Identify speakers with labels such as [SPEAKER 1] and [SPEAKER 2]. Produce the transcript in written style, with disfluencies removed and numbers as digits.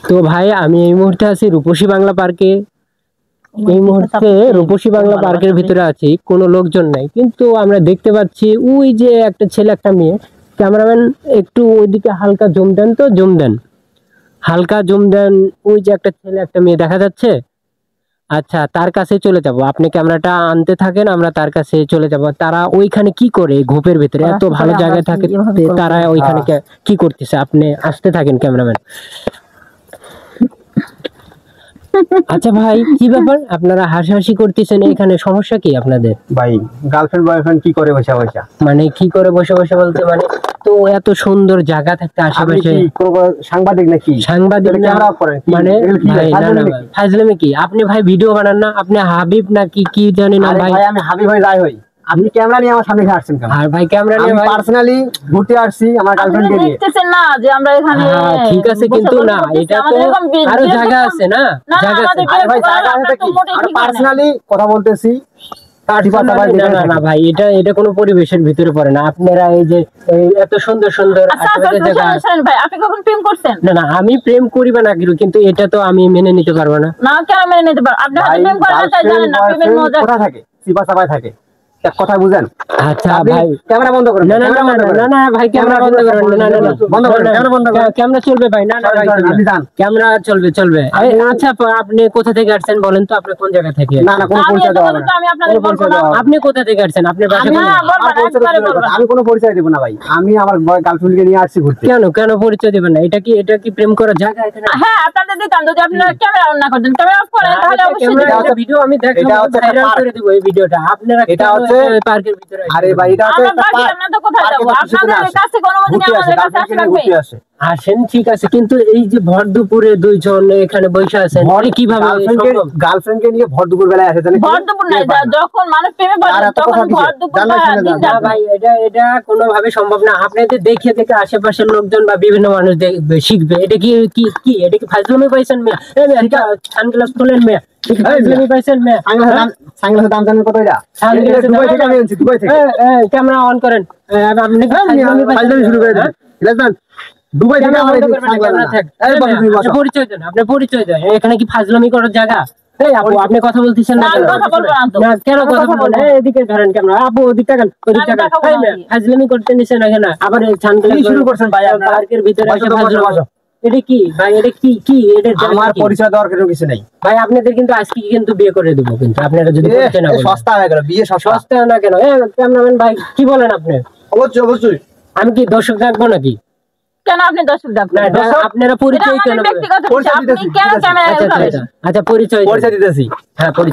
[SPEAKER 1] তো ভাই আমি এই মুহূর্তে আছি রূপসী বাংলা পার্কে। এই মুহূর্তে রূপসী বাংলা পার্কের ভিতরে আছি, কোনো লোকজন নাই, কিন্তু আমরা দেখতে পাচ্ছি ওই যে একটা ছেলে একটা মেয়ে। ক্যামেরাম্যান একটু ওইদিকে হালকা জুম দেন, তো জুম দেন, হালকা জুম দেন। ওই যে একটা ছেলে একটা মেয়ে দেখা যাচ্ছে। আচ্ছা, তার কাছে চলে যাব, আপনি ক্যামেরাটা আনতে থাকেন, আমরা তার কাছে চলে যাব। তারা ওইখানে কি করে, ঘোপের ভিতরে এত ভালো জায়গায় থাকে, তারা ওইখানে কি করতেছে, আপনি আসতে থাকেন ক্যামেরাম্যান। আচ্ছা ভাই, কি ব্যাপার আপনারা হাসাহাসি করতেছেন, এখানে সমস্যা কি আপনাদের?
[SPEAKER 2] ভাই গার্লফ্রেন্ড বয়ফ্রেন্ড কি করে বসে বসে?
[SPEAKER 1] মানে কি করে বসে বসে বলতে, মানে তো এত সুন্দর জায়গা থাকতে আশেপাশে
[SPEAKER 2] সাংবাদিক নাকি?
[SPEAKER 1] সাংবাদিক না,
[SPEAKER 2] ক্যামেরা করেন
[SPEAKER 1] মানে ভাই না না ভাই, ফাজলামি কি? আপনি ভাই ভিডিও বানান না, আপনি হাবিব নাকি কি জানি না ভাই।
[SPEAKER 2] আমি হাবিব ভাই যাই হই, আপনি ক্যামেরা নিয়ে আমার সামনে আসছেন কেন?
[SPEAKER 1] আর ভাই ক্যামেরা নিয়ে ভাই
[SPEAKER 2] পার্সোনালি ঘুরতে আসছি আমার গার্লফ্রেন্ড কে নিয়ে।
[SPEAKER 3] দেখতেছেন না যে আমরা এখানে?
[SPEAKER 1] হ্যাঁ ঠিক আছে, কিন্তু না, এটা তো আরো জায়গা আছে না, জায়গা আছে।
[SPEAKER 2] আরে ভাই জায়গা আছে কি? আমি পার্সোনালি কথা বলতেছি।
[SPEAKER 1] না ভাই, এটা কোনো পরিবেশের ভিতরে পড়ে না। আপনারা এই যে এত সুন্দর সুন্দর
[SPEAKER 3] ভাই, আপনি কখন প্রেম করছেন?
[SPEAKER 1] না না, আমি প্রেম করি বা না করি, কিন্তু এটা তো আমি মেনে নিতে পারবো না।
[SPEAKER 3] না, কেন মেনে নিতে পারবো? আপনি প্রেম করেন না, তাই জানেন না প্রেমের মজা
[SPEAKER 2] কোথা থাকে, সিপাসাপায় থাকে, এক কথা বুঝেন।
[SPEAKER 1] আচ্ছা ভাই,
[SPEAKER 2] ক্যামেরা বন্ধ করুন।
[SPEAKER 1] না না না না না ভাই, ক্যামেরা বন্ধ করুন। না না না,
[SPEAKER 2] বন্ধ করুন, ক্যামেরা বন্ধ করুন।
[SPEAKER 1] ক্যামেরা চলবে ভাই। না না ভাই,
[SPEAKER 2] আপনি যান,
[SPEAKER 1] ক্যামেরা চলবে চলবে। আচ্ছা আপনি কোথা থেকে আসছেন বলেন তো, আপনি কোন জায়গা থেকে?
[SPEAKER 2] না না, কোনো পরিচয় দেওয়া হবে না।
[SPEAKER 3] আমি আপনাদের বলবো না।
[SPEAKER 1] আপনি কোথা থেকে আসছেন, আপনার বাসা কোথায়?
[SPEAKER 2] আমি কোনো পরিচয় দেব না ভাই, আমি আমার গার্লফ্রেন্ডকে নিয়ে আসছি ঘুরতে।
[SPEAKER 1] কেন পরিচয় দিবেন না? এটা কি প্রেম করার জায়গা এখানে?
[SPEAKER 3] হ্যাঁ, আপনাদের দিতাম যদি আপনারা ক্যামেরা অন না করতেন। ক্যামেরা অফ করেন, তাহলে অবশ্যই
[SPEAKER 1] এটা ভিডিও আমি দেখাবো, ভাইরাল করে দেব এই ভিডিওটা। আপনারা
[SPEAKER 2] এটা হচ্ছে
[SPEAKER 1] পার্কের ভিতরে।
[SPEAKER 2] আরে ভাই, এটা হচ্ছে
[SPEAKER 3] আমরা পার্কে, আমরা তো কোথায় যাব? আপনাদের কাছে অনুমতি নিয়ে আমাদের কাছে আসতে লাগবে।
[SPEAKER 1] আসেন, ঠিক আছে, কিন্তু এই যে ভর দুপুরে দুইজন এখানে বসে আছেন, কিভাবে
[SPEAKER 2] গার্লফ্রেন্ডকে নিয়ে ভর দুপুর বেলায় আসে? জানেন
[SPEAKER 3] ভর দুপুর নাই, যখন মানুষ প্রেমে পড়ে তখন ভর দুপুর
[SPEAKER 1] না ভাই, এটা কোনোভাবে সম্ভব না। আপনাদের দেখে দেখে আশেপাশের লোকজন বা বিভিন্ন মানুষ শিখবে। এটা কি কি কি এটা কি ফাজলামি পাইছেন মেয়ে? সানগ্লাস খুলেন মেয়ে, ফাজলামি পাইছেন মেয়ে?
[SPEAKER 2] সানগ্লাসের দাম জানেন কত? এটা দুবাই থেকে আমি আনছি, দুবাই থেকে।
[SPEAKER 1] ক্যামেরা অন করেন, আপনি
[SPEAKER 2] ফাজলামি শুরু করে দিলেন। দুবাই থেকে আমার
[SPEAKER 1] পরিচয় দেন, আপনি পরিচয় দেন। এখানে কি ফাজলামি করার জায়গা? এই আপু, আপনি কথা বলতেছেন না, কেন কথা বলবেন? এদিকে ধরেন ক্যামেরা, আপু ওদিকে তাকান, ওদিকে তাকান। ফাজলামি করতে নিছেন এখানে, আবার সানগ্লাস
[SPEAKER 2] শুরু করছেন ভাই।
[SPEAKER 1] পার্কের ভিতরে এসে ফাজলামি। এটা কি ভাই, এটা কি কি এটা?
[SPEAKER 2] আমার পরিচয় দেওয়ার কোনো কিছু নাই
[SPEAKER 1] ভাই। আপনাদের কিন্তু আজকে কিন্তু বিয়ে করে দেবো, কিন্তু আপনারা যদি পরিচয় না বলেন।
[SPEAKER 2] সস্তা হয়ে গেল বিয়ে,
[SPEAKER 1] সস্তা না কেন? ক্যামেরাম্যান ভাই, কি বলেন আপনি?
[SPEAKER 2] অবশ্যই অবশ্যই।
[SPEAKER 1] আমি কি দর্শক ডাকবো নাকি?
[SPEAKER 3] কেন আপনি দর্শক ডাকবেন?
[SPEAKER 1] আপনারা পরিচয় কেন?
[SPEAKER 3] ব্যক্তিগত বিষয়, আপনি কেন ক্যামেরায়?
[SPEAKER 1] আচ্ছা পরিচয়
[SPEAKER 2] দিতেছি।
[SPEAKER 1] হ্যাঁ, পরিচয়।